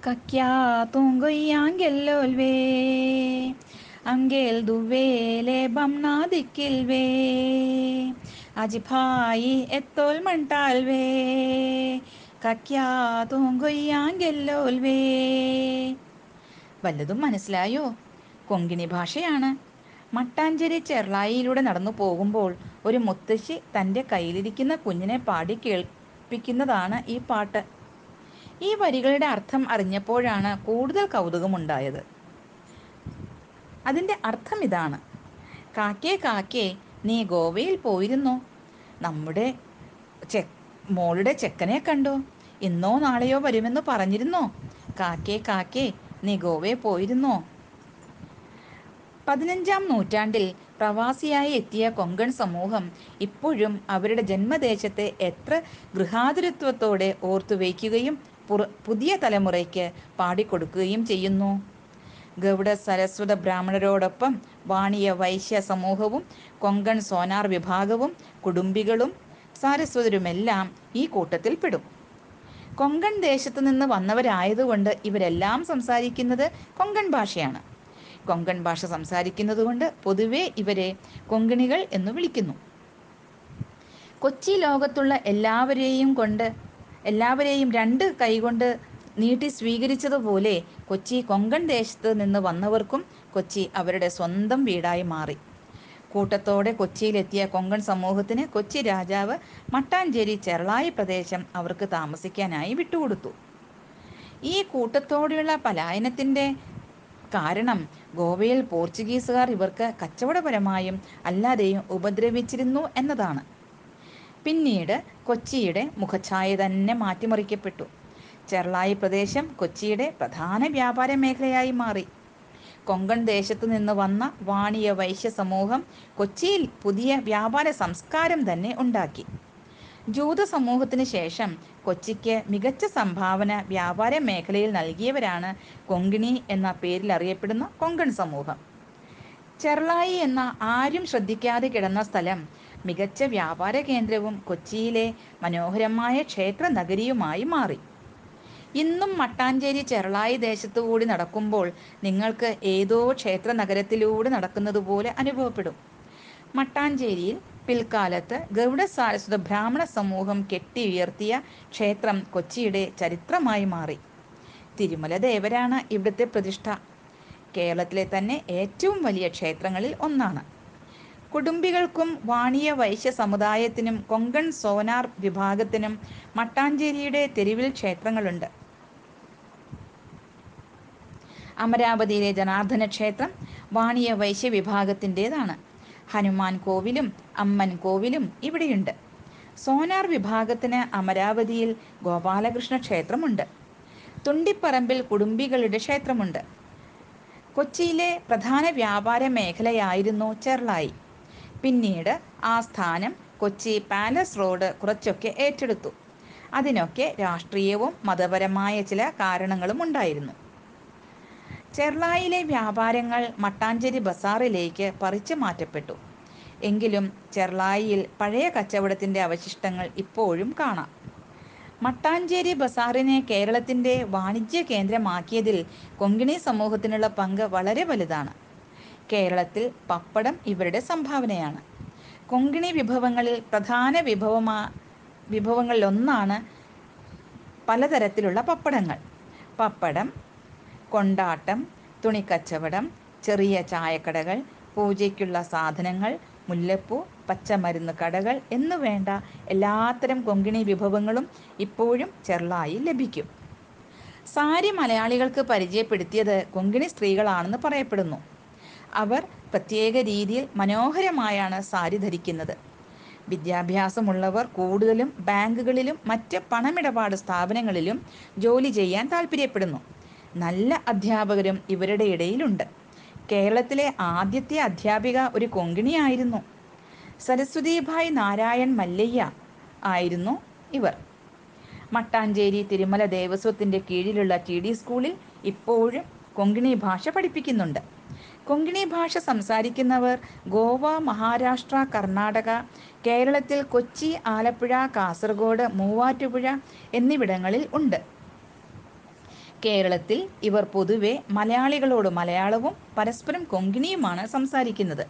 കക്യാത്തുങ്കൊയ്യാങ്കെല്ലോൽവേ അങ്കേൽ ദുവേലെ ബംനാദിക്കിൽവേ അജിഭായി എത്തോൽ മണ്ടാൽവേ കക്യാത്തുങ്കൊയ്യാങ്കെല്ലോൽവേ. വല്ലതും മനസ്സിലായോ? കൊങ്കിണി ഭാഷയാണ്. മട്ടാഞ്ചേരി ചെർളായിയിലൂടെ നടന്നു പോകുമ്പോൾ ഒരു മുത്തശ്ശി തൻ്റെ കയ്യിലിരിക്കുന്ന കുഞ്ഞിനെ പാടി കേൾപ്പിക്കുന്നതാണ് ഈ പാട്ട്. ഈ വരികളുടെ അർത്ഥം അറിഞ്ഞപ്പോഴാണ് കൂടുതൽ കൗതുകമുണ്ടായത്. അതിൻ്റെ അർത്ഥം ഇതാണ്: കാക്കേ കാക്കേ, നീ ഗോവയിൽ പോയിരുന്നോ? നമ്മുടെ മോളുടെ ചെക്കനെ കണ്ടോ? ഇന്നോ നാളെയോ വരുമെന്ന് പറഞ്ഞിരുന്നോ? കാക്കേ കാക്കേ, നീ ഗോവയിൽ പോയിരുന്നോ? 15-ാം നൂറ്റാണ്ടിൽ പ്രവാസിയായി എത്തിയ കൊങ്കൺ സമൂഹം ഇപ്പോഴും അവരുടെ ജന്മദേശത്തെ എത്ര ഗൃഹാതുരത്വത്തോടെ ഓർത്തുവയ്ക്കുകയും പുതിയ തലമുറയ്ക്ക് പാടിക്കൊടുക്കുകയും ചെയ്യുന്നു. ഗൗഡ സരസ്വത ബ്രാഹ്മണരോടൊപ്പം വാണിയ വൈശ്യ സമൂഹവും കൊങ്കൺ സോനാർ വിഭാഗവും കുടുംബികളും സാരസ്വതരുമെല്ലാം ഈ കൂട്ടത്തിൽപ്പെടും. കൊങ്കൺ ദേശത്തു നിന്ന് വന്നവരായതുകൊണ്ട് ഇവരെല്ലാം സംസാരിക്കുന്നത് കൊങ്കൺ ഭാഷയാണ്. കൊങ്കൺ ഭാഷ സംസാരിക്കുന്നതുകൊണ്ട് പൊതുവെ ഇവരെ കൊങ്കണികൾ എന്ന് വിളിക്കുന്നു. കൊച്ചി ലോകത്തുള്ള എല്ലാവരെയും രണ്ട് കൈകൊണ്ട് നീട്ടി സ്വീകരിച്ചതുപോലെ കൊച്ചി കൊങ്കൺ ദേശത്ത് നിന്ന് വന്നവർക്കും കൊച്ചി അവരുടെ സ്വന്തം വീടായി മാറി. കൂട്ടത്തോടെ കൊച്ചിയിലെത്തിയ കൊങ്കൺ സമൂഹത്തിന് കൊച്ചി രാജാവ് മട്ടാഞ്ചേരി ചെർളായി പ്രദേശം അവർക്ക് താമസിക്കാനായി വിട്ടുകൊടുത്തു. ഈ കൂട്ടത്തോടെയുള്ള പലായനത്തിൻ്റെ കാരണം ഗോവയിൽ പോർച്ചുഗീസുകാർ ഇവർക്ക് കച്ചവടപരമായും അല്ലാതെയും ഉപദ്രവിച്ചിരുന്നു എന്നതാണ്. പിന്നീട് കൊച്ചിയുടെ മുഖഛായ തന്നെ മാറ്റിമറിക്കപ്പെട്ടു. ചെർളായി പ്രദേശം കൊച്ചിയുടെ പ്രധാന വ്യാപാര മേഖലയായി മാറി. കൊങ്കൺ ദേശത്തു നിന്ന് വന്ന വാണിയ വൈശ്യ സമൂഹം കൊച്ചിയിൽ പുതിയ വ്യാപാര സംസ്കാരം തന്നെ ഉണ്ടാക്കി. ജൂത സമൂഹത്തിന് ശേഷം കൊച്ചിക്ക് മികച്ച സംഭാവന വ്യാപാര മേഖലയിൽ നൽകിയവരാണ് കൊങ്കിണി എന്ന പേരിൽ അറിയപ്പെടുന്ന കൊങ്കൺ സമൂഹം. ചെർളായി എന്ന ആരും ശ്രദ്ധിക്കാതെ കിടന്ന സ്ഥലം മികച്ച വ്യാപാര കേന്ദ്രവും കൊച്ചിയിലെ മനോഹരമായ ക്ഷേത്ര നഗരിയുമായി മാറി. ഇന്നും മട്ടാഞ്ചേരി ചെർളായി ദേശത്തുകൂടി നടക്കുമ്പോൾ നിങ്ങൾക്ക് ഏതോ ക്ഷേത്ര നഗരത്തിലൂടെ നടക്കുന്നത് പോലെ അനുഭവപ്പെടും. മട്ടാഞ്ചേരിയിൽ പിൽക്കാലത്ത് ഗൗഡ സാരസ്വത ബ്രാഹ്മണ സമൂഹം കെട്ടിയുയർത്തിയ ക്ഷേത്രം കൊച്ചിയുടെ ചരിത്രമായി മാറി. തിരുമല ദേവരാണ് ഇവിടുത്തെ പ്രതിഷ്ഠ. കേരളത്തിലെ തന്നെ ഏറ്റവും വലിയ ക്ഷേത്രങ്ങളിൽ ഒന്നാണ്. കുടുംബികൾക്കും വാണിയ വൈശ്യ സമുദായത്തിനും കൊങ്കൺ സോനാർ വിഭാഗത്തിനും മട്ടാഞ്ചേരിയുടെ തെരുവിൽ ക്ഷേത്രങ്ങളുണ്ട്. അമരാവതിയിലെ ജനാർദ്ദന ക്ഷേത്രം വാണിയ വൈശ്യ വിഭാഗത്തിൻ്റെതാണ്. ഹനുമാൻ കോവിലും അമ്മൻ കോവിലും ഇവിടെയുണ്ട്. സോനാർ വിഭാഗത്തിന് അമരാവതിയിൽ ഗോപാലകൃഷ്ണ ക്ഷേത്രമുണ്ട്. തുണ്ടിപ്പറമ്പിൽ കുടുംബികളുടെ ക്ഷേത്രമുണ്ട്. കൊച്ചിയിലെ പ്രധാന വ്യാപാര മേഖലയായിരുന്നു ചെർളായി. പിന്നീട് ആ സ്ഥാനം കൊച്ചി പാലസ് റോഡ് കുറച്ചൊക്കെ ഏറ്റെടുത്തു. അതിനൊക്കെ രാഷ്ട്രീയവും മതപരമായ ചില കാരണങ്ങളും ഉണ്ടായിരുന്നു. ചെർളായിലെ വ്യാപാരങ്ങൾ മട്ടാഞ്ചേരി ബസാറിലേക്ക് പറിച്ചു മാറ്റപ്പെട്ടു. എങ്കിലും ചെർളായിയിൽ പഴയ കച്ചവടത്തിൻ്റെ അവശിഷ്ടങ്ങൾ ഇപ്പോഴും കാണാം. മട്ടാഞ്ചേരി ബസാറിനെ കേരളത്തിൻ്റെ വാണിജ്യ കേന്ദ്രമാക്കിയതിൽ കൊങ്കിണി സമൂഹത്തിനുള്ള പങ്ക് വളരെ വലുതാണ്. കേരളത്തിൽ പപ്പടം ഇവരുടെ സംഭാവനയാണ്. കൊങ്കിണി വിഭവങ്ങളിൽ പ്രധാന വിഭവങ്ങളിലൊന്നാണ് പലതരത്തിലുള്ള പപ്പടങ്ങൾ. പപ്പടം, കൊണ്ടാട്ടം, തുണിക്കച്ചവടം, ചെറിയ ചായക്കടകൾ, പൂജയ്ക്കുള്ള സാധനങ്ങൾ, മുല്ലപ്പൂ, പച്ചമരുന്ന് കടകൾ എന്നുവേണ്ട എല്ലാത്തരം കൊങ്കിണി വിഭവങ്ങളും ഇപ്പോഴും ചെർളായിൽ ലഭിക്കും. സാരി മലയാളികൾക്ക് പരിചയപ്പെടുത്തിയത് കൊങ്കിണി സ്ത്രീകളാണെന്ന് പറയപ്പെടുന്നു. അവർ പ്രത്യേക രീതിയിൽ മനോഹരമായാണ് സാരി ധരിക്കുന്നത്. വിദ്യാഭ്യാസമുള്ളവർ കൂടുതലും ബാങ്കുകളിലും മറ്റ് പണമിടപാട് സ്ഥാപനങ്ങളിലും ജോലി ചെയ്യാൻ താൽപ്പര്യപ്പെടുന്നു. നല്ല അധ്യാപകരും ഇവരുടെ ഇടയിലുണ്ട്. കേരളത്തിലെ ആദ്യത്തെ അധ്യാപിക ഒരു കൊങ്കിണിയായിരുന്നു. സരസ്വതിഭായ് നാരായൺ മല്ലയ്യ ആയിരുന്നു ഇവർ. മട്ടാഞ്ചേരി തിരുമല ദേവസ്വത്തിൻ്റെ കീഴിലുള്ള TD സ്കൂളിൽ ഇപ്പോഴും കൊങ്കിണി ഭാഷ പഠിപ്പിക്കുന്നുണ്ട്. കൊങ്കിണി ഭാഷ സംസാരിക്കുന്നവർ ഗോവ, മഹാരാഷ്ട്ര, കർണാടക, കേരളത്തിൽ കൊച്ചി, ആലപ്പുഴ, കാസർഗോഡ്, മൂവാറ്റുപുഴ എന്നിവിടങ്ങളിൽ ഉണ്ട്. കേരളത്തിൽ ഇവർ പൊതുവെ മലയാളികളോട് മലയാളവും പരസ്പരം കൊങ്കിണിയുമാണ് സംസാരിക്കുന്നത്.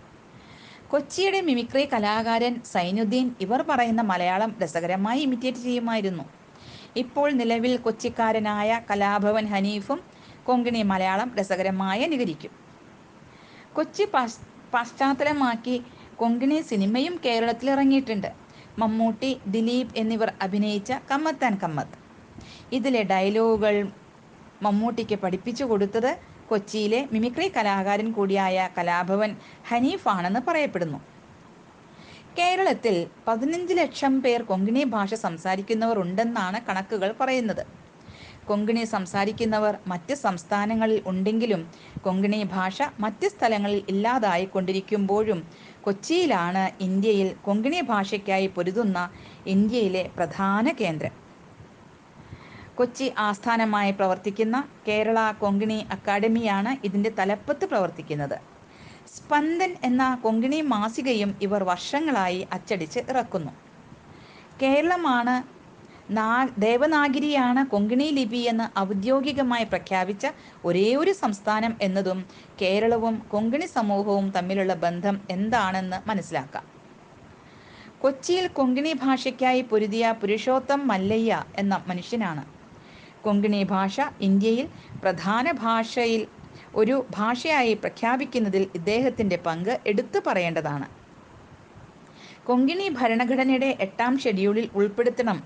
കൊച്ചിയുടെ മിമിക്രി കലാകാരൻ സൈനുദ്ദീൻ ഇവർ പറയുന്ന മലയാളം രസകരമായി ഇമിറ്റേറ്റ് ചെയ്യുമായിരുന്നു. ഇപ്പോൾ നിലവിൽ കൊച്ചിക്കാരനായ കലാഭവൻ ഹനീഫും കൊങ്കിണി മലയാളം രസകരമായി അനുകരിക്കും. കൊച്ചി പശ്ചാത്തലമാക്കി കൊങ്കിണി സിനിമയും കേരളത്തിൽ ഇറങ്ങിയിട്ടുണ്ട്. മമ്മൂട്ടി, ദിലീപ് എന്നിവർ അഭിനയിച്ച കമ്മത്ത് ആൻഡ് കമ്മത്ത്. ഇതിലെ ഡയലോഗുകൾ മമ്മൂട്ടിക്ക് പഠിപ്പിച്ചു കൊടുത്തത് കൊച്ചിയിലെ മിമിക്രി കലാകാരൻ കൂടിയായ കലാഭവൻ ഹനീഫാണെന്ന് പറയപ്പെടുന്നു. കേരളത്തിൽ 15 ലക്ഷം പേർ കൊങ്കിണി ഭാഷ സംസാരിക്കുന്നവർ ഉണ്ടെന്നാണ് കണക്കുകൾ പറയുന്നത്. കൊങ്കിണി സംസാരിക്കുന്നവർ മറ്റ് സംസ്ഥാനങ്ങളിൽ ഉണ്ടെങ്കിലും കൊങ്കിണി ഭാഷ മറ്റ് സ്ഥലങ്ങളിൽ ഇല്ലാതായിക്കൊണ്ടിരിക്കുമ്പോഴും കൊച്ചിയിലാണ് ഇന്ത്യയിൽ കൊങ്കിണി ഭാഷയ്ക്കായി പൊരുതുന്ന ഇന്ത്യയിലെ പ്രധാന കേന്ദ്രം. കൊച്ചി ആസ്ഥാനമായി പ്രവർത്തിക്കുന്ന കേരള കൊങ്കിണി അക്കാദമിയാണ് ഇതിൻ്റെ തലപ്പത്ത് പ്രവർത്തിക്കുന്നത്. സ്പന്ദൻ എന്ന കൊങ്കിണി മാസികയും ഇവർ വർഷങ്ങളായി അച്ചടിച്ച് ഇറക്കുന്നു. കേരളമാണ് ദേവനാഗരിയാണ് കൊങ്കിണി ലിപി എന്ന് ഔദ്യോഗികമായി പ്രഖ്യാപിച്ച ഒരേയൊരു സംസ്ഥാനം എന്നതും കേരളവും കൊങ്കിണി സമൂഹവും തമ്മിലുള്ള ബന്ധം എന്താണെന്ന് മനസ്സിലാക്കാം. കൊച്ചിയിൽ കൊങ്കിണി ഭാഷയ്ക്കായി പൊരുതിയ പുരുഷോത്തം മല്ലയ്യ എന്ന മനുഷ്യനാണ് കൊങ്കിണി ഭാഷ ഇന്ത്യയിൽ പ്രധാന ഭാഷയിൽ ഒരു ഭാഷയായി പ്രഖ്യാപിക്കുന്നതിൽ ഇദ്ദേഹത്തിൻ്റെ പങ്ക് എടുത്തു പറയേണ്ടതാണ്. കൊങ്കിണി ഭരണഘടനയുടെ 8ാം ഷെഡ്യൂളിൽ ഉൾപ്പെടുത്തണം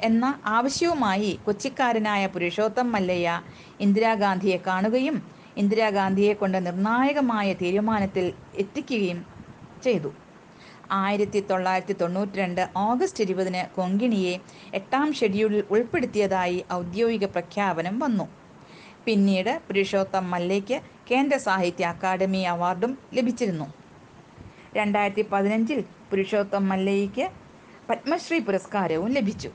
എന്ന ആവശ്യവുമായി കൊച്ചിക്കാരനായ പുരുഷോത്തം മല്ലയ്യ ഇന്ദിരാഗാന്ധിയെ കാണുകയും ഇന്ദിരാഗാന്ധിയെ കൊണ്ട് നിർണായകമായ തീരുമാനത്തിൽ എത്തിക്കുകയും ചെയ്തു. 1992 ഓഗസ്റ്റ് 20 കൊങ്കിണിയെ 8ാം ഷെഡ്യൂളിൽ ഉൾപ്പെടുത്തിയതായി ഔദ്യോഗിക പ്രഖ്യാപനം വന്നു. പിന്നീട് പുരുഷോത്തം മല്ലയ്ക്ക് കേന്ദ്ര സാഹിത്യ അക്കാദമി അവാർഡും ലഭിച്ചിരുന്നു. 2015 പുരുഷോത്തം മല്ലയ്ക്ക് പത്മശ്രീ പുരസ്കാരവും ലഭിച്ചു.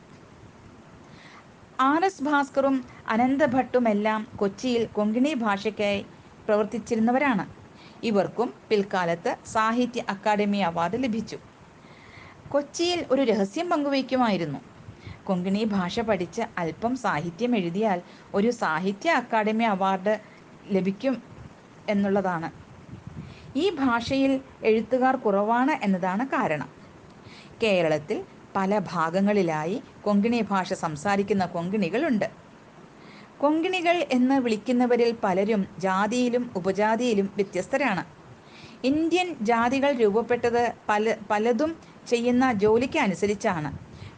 RS ഭാസ്കറും അനന്തഭട്ടുമെല്ലാം കൊച്ചിയിൽ കൊങ്കിണി ഭാഷയ്ക്കായി പ്രവർത്തിച്ചിരുന്നവരാണ്. ഇവർക്കും പിൽക്കാലത്ത് സാഹിത്യ അക്കാദമി അവാർഡ് ലഭിച്ചു. കൊച്ചിയിൽ ഒരു രഹസ്യം പങ്കുവയ്ക്കുമായിരുന്നു. കൊങ്കിണി ഭാഷ പഠിച്ച് അല്പം സാഹിത്യം എഴുതിയാൽ ഒരു സാഹിത്യ അക്കാദമി അവാർഡ് ലഭിക്കും എന്നുള്ളതാണ്. ഈ ഭാഷയിൽ എഴുത്തുകാർ കുറവാണ് എന്നതാണ് കാരണം. കേരളത്തിൽ പല ഭാഗങ്ങളിലായി കൊങ്കിണി ഭാഷ സംസാരിക്കുന്ന കൊങ്കിണികളുണ്ട്. കൊങ്കിണികൾ എന്ന് വിളിക്കുന്നവരിൽ പലരും ജാതിയിലും ഉപജാതിയിലും വ്യത്യസ്തരാണ്. ഇന്ത്യൻ ജാതികൾ രൂപപ്പെട്ടത് പലതും ചെയ്യുന്ന ജോലിക്ക് അനുസരിച്ചാണ്.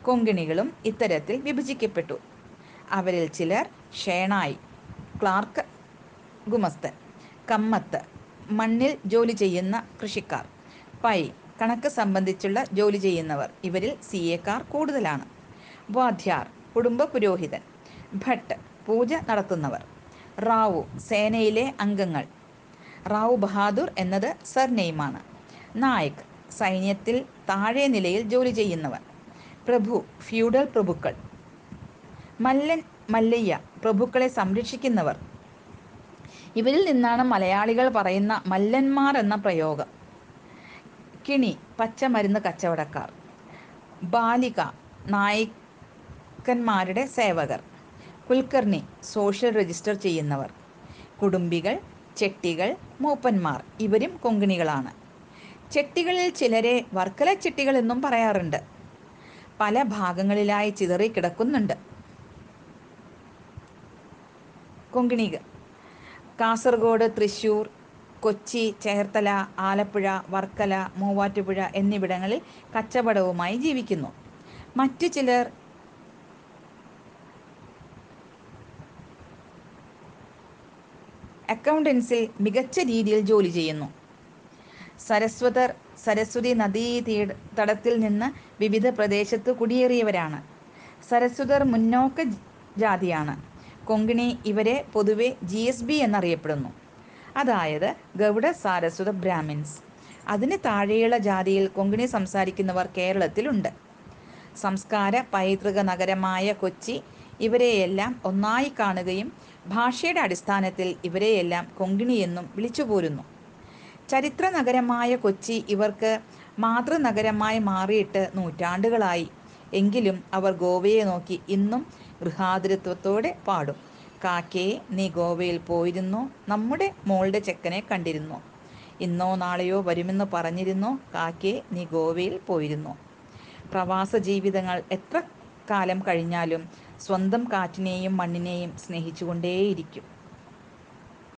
കൊങ്കിണികളും ഇത്തരത്തിൽ വിഭജിക്കപ്പെട്ടു. അവരിൽ ചിലർ ഷേണായി, ക്ലാർക്ക്, ഗുമസ്തൻ, കമ്മത്ത്, മണ്ണിൽ ജോലി ചെയ്യുന്ന കൃഷിക്കാർ, പൈ, കണക്ക് സംബന്ധിച്ചുള്ള ജോലി ചെയ്യുന്നവർ. ഇവരിൽ CA-ക്കാർ കൂടുതലാണ്. വാദ്യാർ, കുടുംബ പുരോഹിതൻ. ഭട്ട്, പൂജ നടത്തുന്നവർ. റാവു, സേനയിലെ അംഗങ്ങൾ. റാവു ബഹാദൂർ എന്നത് സർനെയിമാണ്. നായക്, സൈന്യത്തിൽ താഴെ നിലയിൽ ജോലി ചെയ്യുന്നവർ. പ്രഭു, ഫ്യൂഡൽ പ്രഭുക്കൾ. മല്ലൻ, മല്ലയ്യ, പ്രഭുക്കളെ സംരക്ഷിക്കുന്നവർ. ഇവരിൽ നിന്നാണ് മലയാളികൾ പറയുന്ന മല്ലന്മാർ എന്ന പ്രയോഗം. കിണി, പച്ചമരുന്ന് കച്ചവടക്കാർ. ബാലിക, നായ്ക്കന്മാരുടെ സേവകർ. കുൽക്കർണി, സോഷ്യൽ രജിസ്റ്റർ ചെയ്യുന്നവർ. കുടുംബികൾ, ചെട്ടികൾ, മൂപ്പന്മാർ. ഇവരും കൊങ്കിണികളാണ്. ചെട്ടികളിൽ ചിലരെ വർക്കല ചെട്ടികൾ എന്നും പറയാറുണ്ട്. പല ഭാഗങ്ങളിലായി ചിതറി കിടക്കുന്നുണ്ട് കൊങ്കിണികൾ. കാസർഗോഡ്, തൃശ്ശൂർ, കൊച്ചി, ചേർത്തല, ആലപ്പുഴ, വർക്കല, മൂവാറ്റുപുഴ എന്നിവിടങ്ങളിൽ കച്ചവടവുമായി ജീവിക്കുന്നു. മറ്റു ചിലർ അക്കൗണ്ടൻസിൽ മികച്ച രീതിയിൽ ജോലി ചെയ്യുന്നു. സരസ്വതർ സരസ്വതി നദീതടത്തിൽ നിന്ന് വിവിധ പ്രദേശത്ത് കുടിയേറിയവരാണ്. സരസ്വതർ മുന്നോക്ക ജാതിയാണ്. കൊങ്കിണി ഇവരെ പൊതുവെ GSB എന്നറിയപ്പെടുന്നു. അതായത് ഗൗഡ സാരസ്വത ബ്രാഹ്മിൻസ്. അതിന് താഴെയുള്ള ജാതിയിൽ കൊങ്കിണി സംസാരിക്കുന്നവർ കേരളത്തിലുണ്ട്. സംസ്കാര പൈതൃക നഗരമായ കൊച്ചി ഇവരെയെല്ലാം ഒന്നായി കാണുകയും ഭാഷയുടെ അടിസ്ഥാനത്തിൽ ഇവരെയെല്ലാം കൊങ്കിണി എന്നും വിളിച്ചുപോരുന്നു. ചരിത്ര നഗരമായ കൊച്ചി ഇവർക്ക് മാതൃനഗരമായി മാറിയിട്ട് നൂറ്റാണ്ടുകളായി. എങ്കിലും അവർ ഗോവയെ നോക്കി ഇന്നും ഗൃഹാതുരത്വത്തോടെ പാടും. കാക്കേ, നീ ഗോവയിൽ പോയിരുന്നോ? നമ്മുടെ മോളുടെ ചെക്കനെ കണ്ടിരുന്നോ? ഇന്നോ നാളെയോ വരുമെന്ന് പറഞ്ഞിരുന്നോ? കാക്കേ, നീ ഗോവയിൽ പോയിരുന്നോ? പ്രവാസ ജീവിതങ്ങൾ എത്ര കാലം കഴിഞ്ഞാലും സ്വന്തം കാറ്റിനെയും മണ്ണിനെയും സ്നേഹിച്ചുകൊണ്ടേയിരിക്കും.